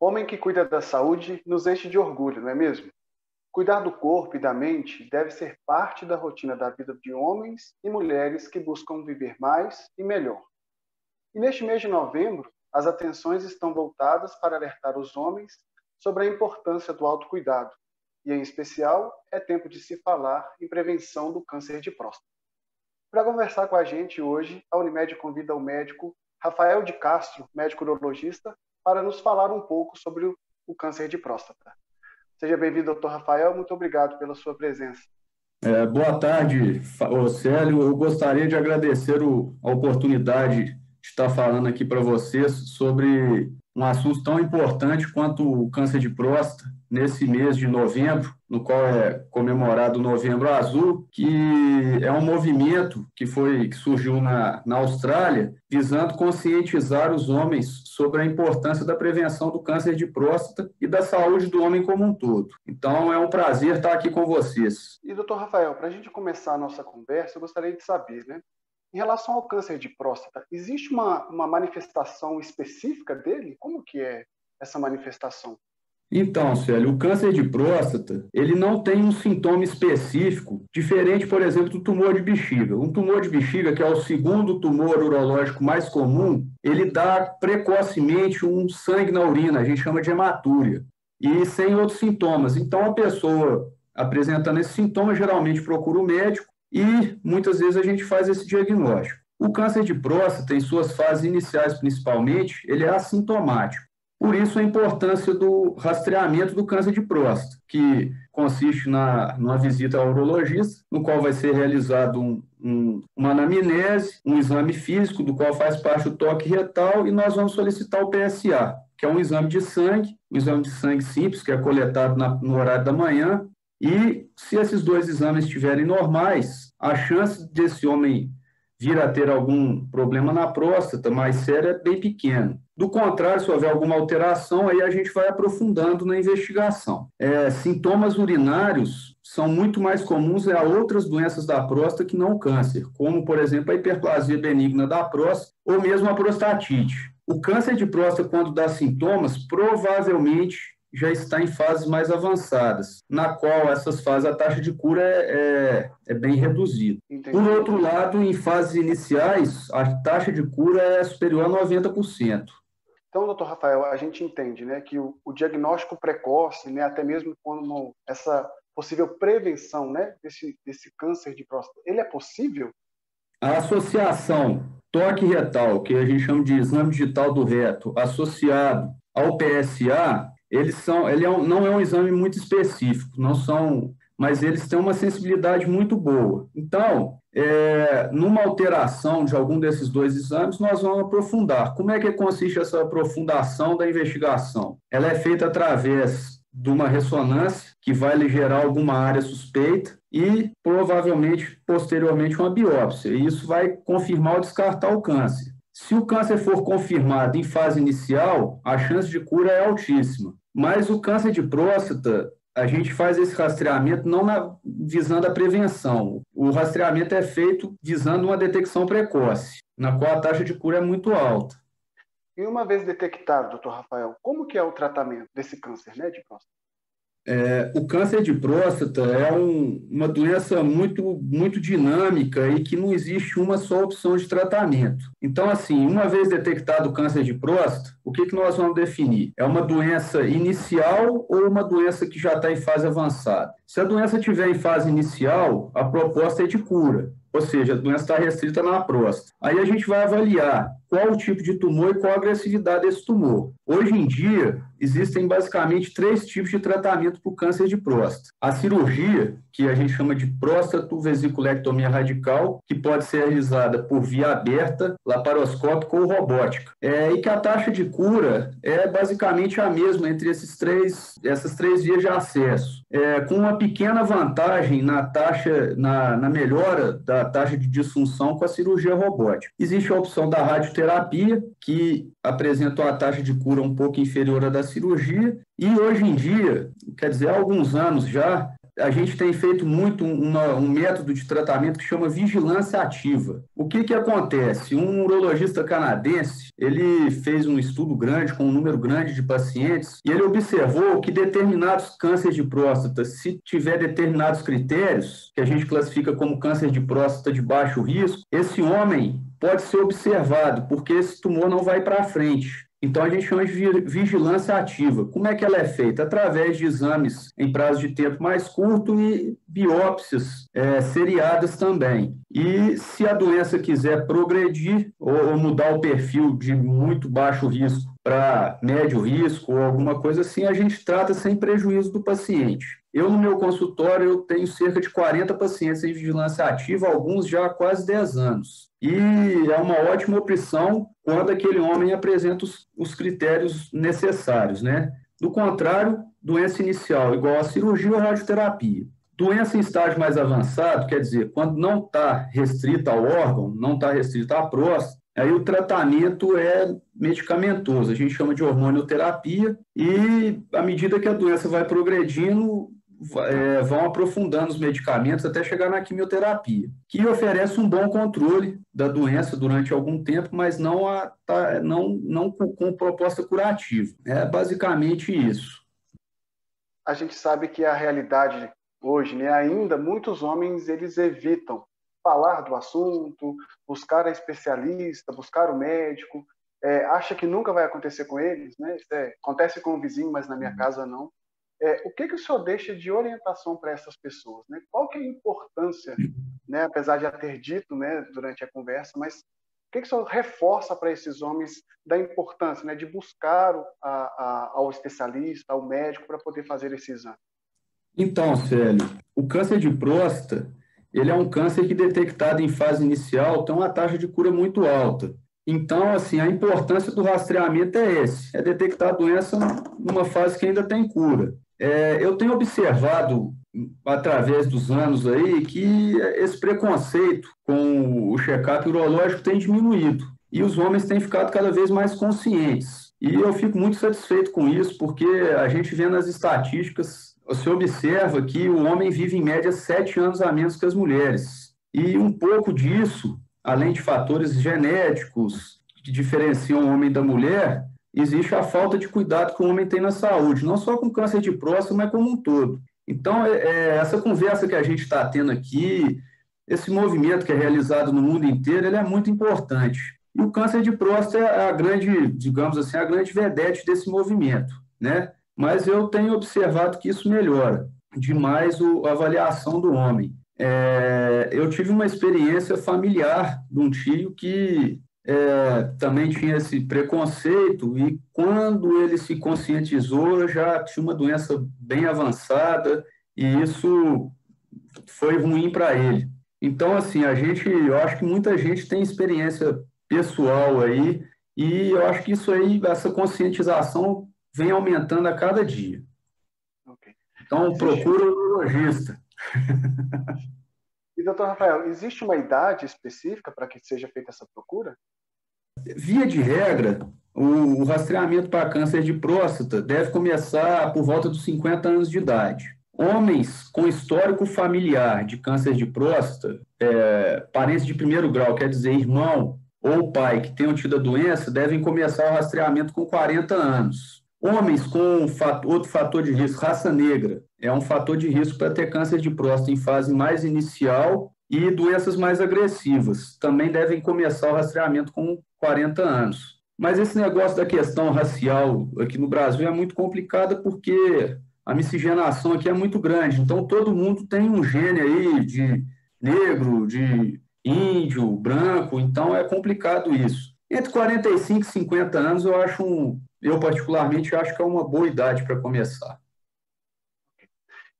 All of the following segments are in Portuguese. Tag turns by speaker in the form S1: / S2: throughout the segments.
S1: Homem que cuida da saúde nos enche de orgulho, não é mesmo? Cuidar do corpo e da mente deve ser parte da rotina da vida de homens e mulheres que buscam viver mais e melhor. E neste mês de novembro, as atenções estão voltadas para alertar os homens sobre a importância do autocuidado. E, em especial, é tempo de se falar em prevenção do câncer de próstata. Para conversar com a gente hoje, a Unimed convida o médico Rafael de Castro, médico urologista, para nos falar um pouco sobre o câncer de próstata. Seja bem-vindo, doutor Rafael. Muito obrigado pela sua presença.
S2: Boa tarde, Célio. Eu gostaria de agradecer a oportunidade de estar falando aqui para vocês sobre um assunto tão importante quanto o câncer de próstata, nesse mês de novembro, no qual é comemorado o Novembro Azul, que é um movimento que surgiu na Austrália, visando conscientizar os homens sobre a importância da prevenção do câncer de próstata e da saúde do homem como um todo. Então, é um prazer estar aqui com vocês.
S1: E, doutor Rafael, para a gente começar a nossa conversa, eu gostaria de saber, em relação ao câncer de próstata, existe uma manifestação específica dele? Como que é essa manifestação?
S2: Então, Célio, o câncer de próstata, ele não tem um sintoma específico, diferente, por exemplo, do tumor de bexiga. Um tumor de bexiga, que é o segundo tumor urológico mais comum, ele dá precocemente um sangue na urina, a gente chama de hematúria, e sem outros sintomas. Então, a pessoa apresentando esse sintoma geralmente procura o médico e muitas vezes a gente faz esse diagnóstico. O câncer de próstata, em suas fases iniciais principalmente, ele é assintomático. Por isso, a importância do rastreamento do câncer de próstata, que consiste numa visita ao urologista, no qual vai ser realizado uma anamnese, um exame físico, do qual faz parte o toque retal, e nós vamos solicitar o PSA, que é um exame de sangue simples, que é coletado no horário da manhã, e se esses dois exames estiverem normais, a chance desse homem vir a ter algum problema na próstata mais sério é bem pequeno. Do contrário, se houver alguma alteração, aí a gente vai aprofundando na investigação. Sintomas urinários são muito mais comuns a outras doenças da próstata que não o câncer, como, por exemplo, a hiperplasia benigna da próstata ou mesmo a prostatite. O câncer de próstata, quando dá sintomas, provavelmente já está em fases mais avançadas, na qual essas fases a taxa de cura é bem reduzida.
S1: Entendi.
S2: Por outro lado, em fases iniciais, a taxa de cura é superior a 90%.
S1: Então, doutor Rafael, a gente entende que o diagnóstico precoce, até mesmo como essa possível prevenção desse câncer de próstata, ele é possível?
S2: A associação toque retal, que a gente chama de exame digital do reto, associado ao PSA, não é um exame muito específico, mas eles têm uma sensibilidade muito boa. Então, numa alteração de algum desses dois exames, nós vamos aprofundar. Como é que consiste essa aprofundação da investigação? Ela é feita através de uma ressonância que vai lhe gerar alguma área suspeita e, provavelmente, posteriormente, uma biópsia. E isso vai confirmar ou descartar o câncer. Se o câncer for confirmado em fase inicial, a chance de cura é altíssima. Mas o câncer de próstata, a gente faz esse rastreamento não visando a prevenção. O rastreamento é feito visando uma detecção precoce, na qual a taxa de cura é muito alta.
S1: E uma vez detectado, doutor Rafael, como que é o tratamento desse câncer de próstata?
S2: O câncer de próstata é uma doença muito, muito dinâmica e que não existe uma só opção de tratamento. Então, assim, uma vez detectado o câncer de próstata, o que nós vamos definir? É uma doença inicial ou uma doença que já está em fase avançada? Se a doença estiver em fase inicial, a proposta é de cura, ou seja, a doença está restrita na próstata. Aí a gente vai avaliar qual o tipo de tumor e qual a agressividade desse tumor. Hoje em dia, existem basicamente 3 tipos de tratamento para o câncer de próstata. A cirurgia, que a gente chama de próstatovesiculectomia radical, que pode ser realizada por via aberta, laparoscópica ou robótica. E que a taxa de cura é basicamente a mesma entre essas três vias de acesso. Com uma pequena vantagem na melhora da taxa de disfunção com a cirurgia robótica. Existe a opção da radioterapia, que apresenta uma taxa de cura um pouco inferior à da cirurgia, e hoje em dia, quer dizer, há alguns anos já, a gente tem feito muito um método de tratamento que chama vigilância ativa. O que acontece? Um urologista canadense, ele fez um estudo grande, com um número grande de pacientes, e ele observou que determinados cânceres de próstata, se tiver determinados critérios, que a gente classifica como câncer de próstata de baixo risco, esse homem pode ser observado, porque esse tumor não vai para frente. Então, a gente chama de vigilância ativa. Como é que ela é feita? Através de exames em prazo de tempo mais curto e biópsias seriadas também. E se a doença quiser progredir ou mudar o perfil de muito baixo risco para médio risco ou alguma coisa assim, a gente trata sem prejuízo do paciente. Eu, no meu consultório, eu tenho cerca de 40 pacientes em vigilância ativa, alguns já há quase 10 anos. E é uma ótima opção quando aquele homem apresenta os critérios necessários, né? Do contrário, doença inicial igual a cirurgia ou radioterapia. Doença em estágio mais avançado, quer dizer, quando não está restrita ao órgão, não está restrita à próstata, aí o tratamento é medicamentoso, a gente chama de hormonioterapia, e à medida que a doença vai progredindo, vão aprofundando os medicamentos até chegar na quimioterapia, que oferece um bom controle da doença durante algum tempo, mas não com proposta curativa. É basicamente isso.
S1: A gente sabe que a realidade hoje, né, ainda muitos homens eles evitam falar do assunto, buscar a especialista, buscar o médico, acha que nunca vai acontecer com eles, né? Acontece com o vizinho, mas na minha casa não. O que o senhor deixa de orientação para essas pessoas, né? Qual que é a importância, né, apesar de já ter dito, né, durante a conversa, mas o que o senhor reforça para esses homens da importância, né, de buscar ao especialista, ao médico, para poder fazer esse exame?
S2: Então, Célio, o câncer de próstata, ele é um câncer que, detectado em fase inicial, tem uma taxa de cura muito alta. Então, assim, a importância do rastreamento é detectar a doença numa fase que ainda tem cura. Eu tenho observado, através dos anos aí, que esse preconceito com o check-up urológico tem diminuído e os homens têm ficado cada vez mais conscientes. E eu fico muito satisfeito com isso, porque a gente vê nas estatísticas, você observa que o homem vive em média 7 anos a menos que as mulheres. E um pouco disso, além de fatores genéticos que diferenciam o homem da mulher, existe a falta de cuidado que o homem tem na saúde, não só com câncer de próstata, mas como um todo. Então, essa conversa que a gente está tendo aqui, esse movimento que é realizado no mundo inteiro, ele é muito importante. E o câncer de próstata é a grande, digamos assim, a grande vedete desse movimento, né? Mas eu tenho observado que isso melhora demais a avaliação do homem. Eu tive uma experiência familiar de um tio que também tinha esse preconceito e quando ele se conscientizou já tinha uma doença bem avançada e isso foi ruim para ele. Então, assim, eu acho que muita gente tem experiência pessoal aí e eu acho que isso aí, essa conscientização vem aumentando a cada dia.
S1: Okay.
S2: Então, procura um urologista.
S1: E, doutor Rafael, existe uma idade específica para que seja feita essa procura?
S2: Via de regra, o rastreamento para câncer de próstata deve começar por volta dos 50 anos de idade. Homens com histórico familiar de câncer de próstata, parentes de primeiro grau, quer dizer, irmão ou pai que tenham tido a doença, devem começar o rastreamento com 40 anos. Homens com outro fator de risco, raça negra, é um fator de risco para ter câncer de próstata em fase mais inicial e doenças mais agressivas. Também devem começar o rastreamento com 40 anos. Mas esse negócio da questão racial aqui no Brasil é muito complicado porque a miscigenação aqui é muito grande. Então, todo mundo tem um gene aí de negro, de índio, branco. Então, é complicado isso. Entre 45 e 50 anos, eu particularmente acho que é uma boa idade para começar.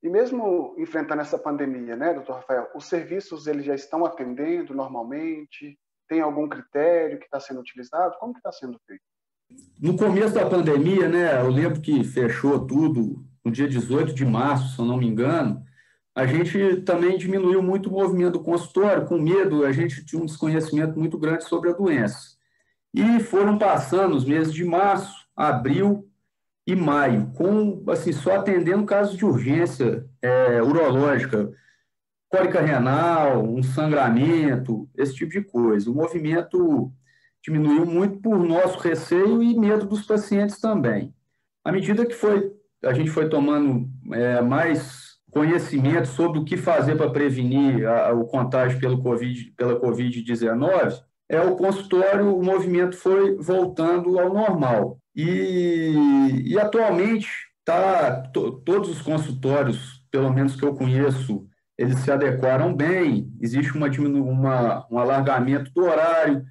S1: E mesmo enfrentando essa pandemia, né, doutor Rafael, os serviços eles já estão atendendo normalmente? Tem algum critério que está sendo utilizado? Como que está sendo feito?
S2: No começo da pandemia, né, eu lembro que fechou tudo no dia 18 de março, se eu não me engano, a gente também diminuiu muito o movimento do consultório, com medo, a gente tinha um desconhecimento muito grande sobre a doença. E foram passando os meses de março, abril, e maio, com assim, só atendendo casos de urgência urológica, cólica renal, um sangramento, esse tipo de coisa. O movimento diminuiu muito por nosso receio e medo dos pacientes também. À medida que a gente foi tomando mais conhecimento sobre o que fazer para prevenir o contágio pela Covid-19, o consultório, o movimento foi voltando ao normal. E atualmente, todos os consultórios, pelo menos que eu conheço, eles se adequaram bem, existe um alargamento do horário,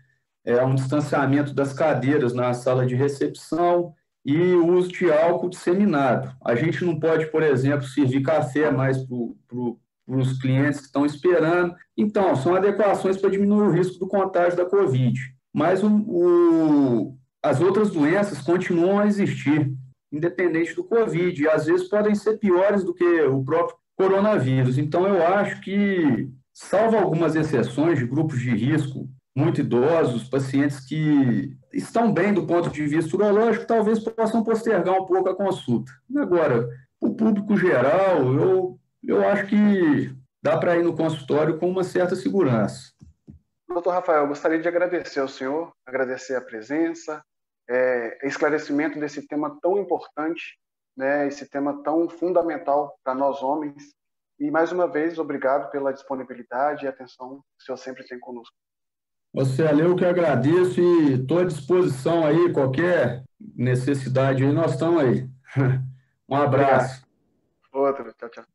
S2: um distanciamento das cadeiras na sala de recepção e o uso de álcool disseminado. A gente não pode, por exemplo, servir café mais para os clientes que estão esperando. Então, são adequações para diminuir o risco do contágio da Covid. Mas as outras doenças continuam a existir, independente do Covid, e às vezes podem ser piores do que o próprio coronavírus. Então, eu acho que, salvo algumas exceções de grupos de risco muito idosos, pacientes que estão bem do ponto de vista urológico, talvez possam postergar um pouco a consulta. Agora, o público geral, eu acho que dá para ir no consultório com uma certa segurança.
S1: Doutor Rafael, gostaria de agradecer ao senhor, agradecer a presença, esclarecimento desse tema tão importante, né, esse tema tão fundamental para nós homens. E, mais uma vez, obrigado pela disponibilidade e atenção que o senhor sempre tem conosco.
S2: Eu que agradeço e estou à disposição aí, qualquer necessidade aí, nós estamos aí. Um abraço.
S1: Obrigado. Outro, tchau, tchau.